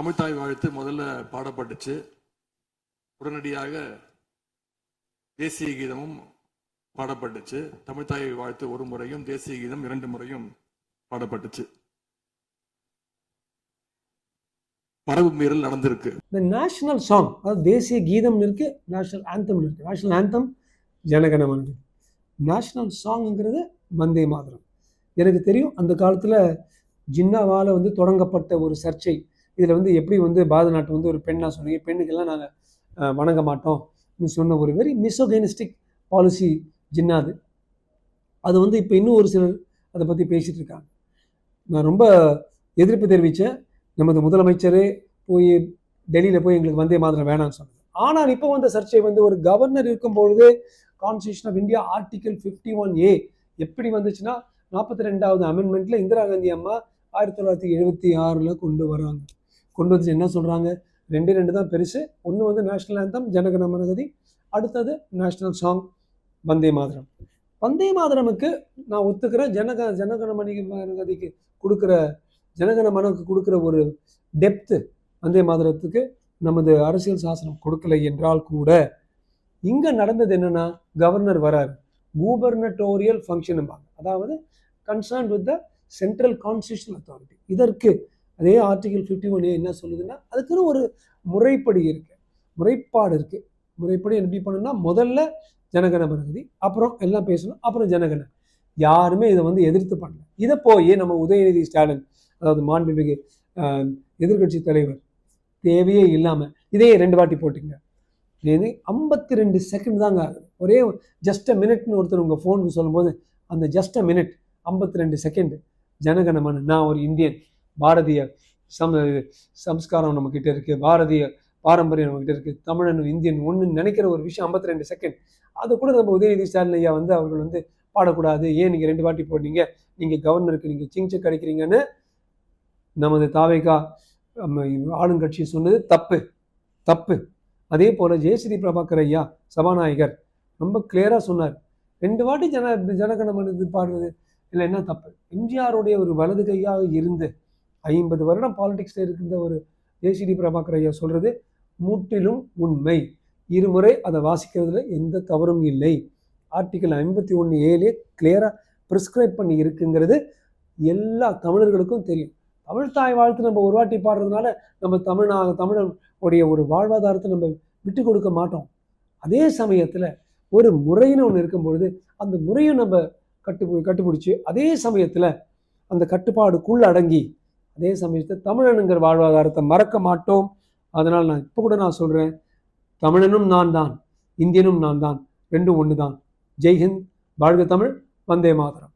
தமிழ்த்தாய் வாழ்த்து முதல்ல பாடப்பட்டுச்சு. உடனடியாக தேசிய கீதமும் பாடப்பட்டுச்சு. தமிழ்த்தாய் வாழ்த்து ஒரு முறையும் தேசிய கீதம் 2 முறையும் பாடப்பட்டுச்சு. மரபு மீறல் நடந்திருக்கு. இந்த நேஷனல் சாங், அதாவது தேசிய கீதம் இருக்கு, நேஷனல் ஆந்தம் இருக்கு. National anthem Jana Gana Mana, national சாங்ங்கிறது Vande Mataram. எனக்கு தெரியும் அந்த காலத்தில் ஜின்னாவால் தொடங்கப்பட்ட ஒரு சர்ச்சை. இதில் எப்படி பாரத நாட்டு ஒரு பெண்ணாக சொன்னீங்க, பெண்ணுக்கெல்லாம் நாங்கள் வணங்க மாட்டோம் சொன்ன ஒரு வெரி மிசோகைனிஸ்டிக் பாலிசி ஜின்னாது. அது இப்போ இன்னும் ஒரு சிலர் அதை பற்றி பேசிகிட்டு இருக்காங்க. நான் ரொம்ப எதிர்ப்பு தெரிவித்தேன். நமது முதலமைச்சரே போய் டெல்லியில் போய் எங்களுக்கு வந்தே மாதரம் வேணாம்னு சொன்னாங்க. ஆனால் இப்போ வந்த சர்ச்சை ஒரு கவர்னர் இருக்கும்பொழுது constitution of India article 51A எப்படி வந்துச்சுன்னா 42வது அமெண்ட்மெண்ட்டில் இந்திரா காந்தி அம்மா 1976 கொண்டு வராங்க. கொண்டு வந்து என்ன சொல்கிறாங்க, 2 தான் பெருசு. ஒன்று நேஷனல் ஆந்தம் ஜனகணமனகதி, அடுத்தது நேஷனல் சாங் வந்தே மாதரம். வந்தே மாதரமுக்கு நான் ஒத்துக்கிறேன். ஜனகணமனகதிக்கு கொடுக்குற ஜனகணமனுக்கு கொடுக்குற ஒரு டெப்த்து வந்தே மாதரத்துக்கு நமது அரசியல் சாசனம் கொடுக்கலை என்றால் கூட இங்கே நடந்தது என்னன்னா, கவர்னர் வராரு, கூபர்னட்டோரியல் ஃபங்க்ஷன், அதாவது concern with the central constitutional authority. இதற்கு அதே ஆர்டிகல் 51A என்ன சொல்லுதுன்னா, அதுக்குன்னு ஒரு முறைப்படி இருக்கு, முறைப்பாடு இருக்கு. முறைப்படி எப்படி பண்ணணும்னா, முதல்ல ஜனகணமனகதி, அப்புறம் எல்லாம் பேசணும், அப்புறம் ஜனகண. யாருமே இதை எதிர்த்து பண்ணல. இதை போய் நம்ம உதயநிதி ஸ்டாலின், அதாவது மாண்புமிகு எதிர்கட்சி தலைவர், தேவையே இல்லாமல் இதே 2 வாட்டி போட்டிங்க. 52 செகண்ட் தாங்க ஆகுது. ஒரே ஜஸ்ட் அ மினிட்னு ஒருத்தர் உங்கள் ஃபோனுக்கு சொல்லும்போது அந்த just a minute 52 second Jana Gana Mana, நான் ஒரு இந்தியன், பாரதிய சம்ஸ்காரம் நம்மக்கிட்ட இருக்குது, பாரதிய பாரம்பரியம் நம்மக்கிட்ட இருக்குது, தமிழன் இந்தியன் ஒன்று நினைக்கிற ஒரு விஷயம் 52 செகண்ட். அது கூட நம்ம உதயநிதி ஸ்டாலின் ஐயா அவர்கள் பாடக்கூடாது, ஏன் நீங்கள் 2 வாட்டி போட்டீங்க, நீங்கள் கவர்னருக்கு நீங்கள் சிங்சக் கிடைக்கிறீங்கன்னு நமது தாவேகா ஆளுங்கட்சி சொன்னது தப்பு தப்பு. அதே போல் ஜெயஸ்ரீ பிரபாகர் ஐயா சபாநாயகர் ரொம்ப கிளியராக சொன்னார், 2 வாட்டி ஜனகணமனது பாடுறது இல்லை என்ன தப்பு. எம்ஜிஆருடைய ஒரு வலது கையாக இருந்து 50 வருடம் பாலிடிக்ஸில் இருக்கின்ற ஒரு ஜெயஸ்ரீ பிரபாகர் ஐயா சொல்கிறது முற்றிலும் உண்மை. இருமுறை அதை வாசிக்கிறதுல எந்த தவறும் இல்லை. ஆர்டிகல் 51A கிளியராக ப்ரிஸ்கிரைப் பண்ணி இருக்குங்கிறது எல்லா தமிழர்களுக்கும் தெரியும். தமிழ்த்தாய் வாழ்த்து நம்ம ஒரு வாட்டி பாடுறதுனால நம்ம தமிழனுடைய ஒரு வாழ்வாதாரத்தை நம்ம விட்டு கொடுக்க மாட்டோம். அதே சமயத்தில் ஒரு முறைன்னு ஒன்று இருக்கும்பொழுது அந்த முறையும் நம்ம கட்டுப்பிடிச்சி அதே சமயத்தில் அந்த கட்டுப்பாடுக்குள் அடங்கி அதே சமயத்தில் தமிழனுங்கிற வாழ்வாதாரத்தை மறக்க மாட்டோம். அதனால் நான் இப்போ கூட நான் சொல்கிறேன், தமிழனும் நான் தான், இந்தியனும் நான் தான், 2 ஒன்று தான். ஜெய்ஹிந்த், வாழ்க தமிழ், வந்தே மாதரம்.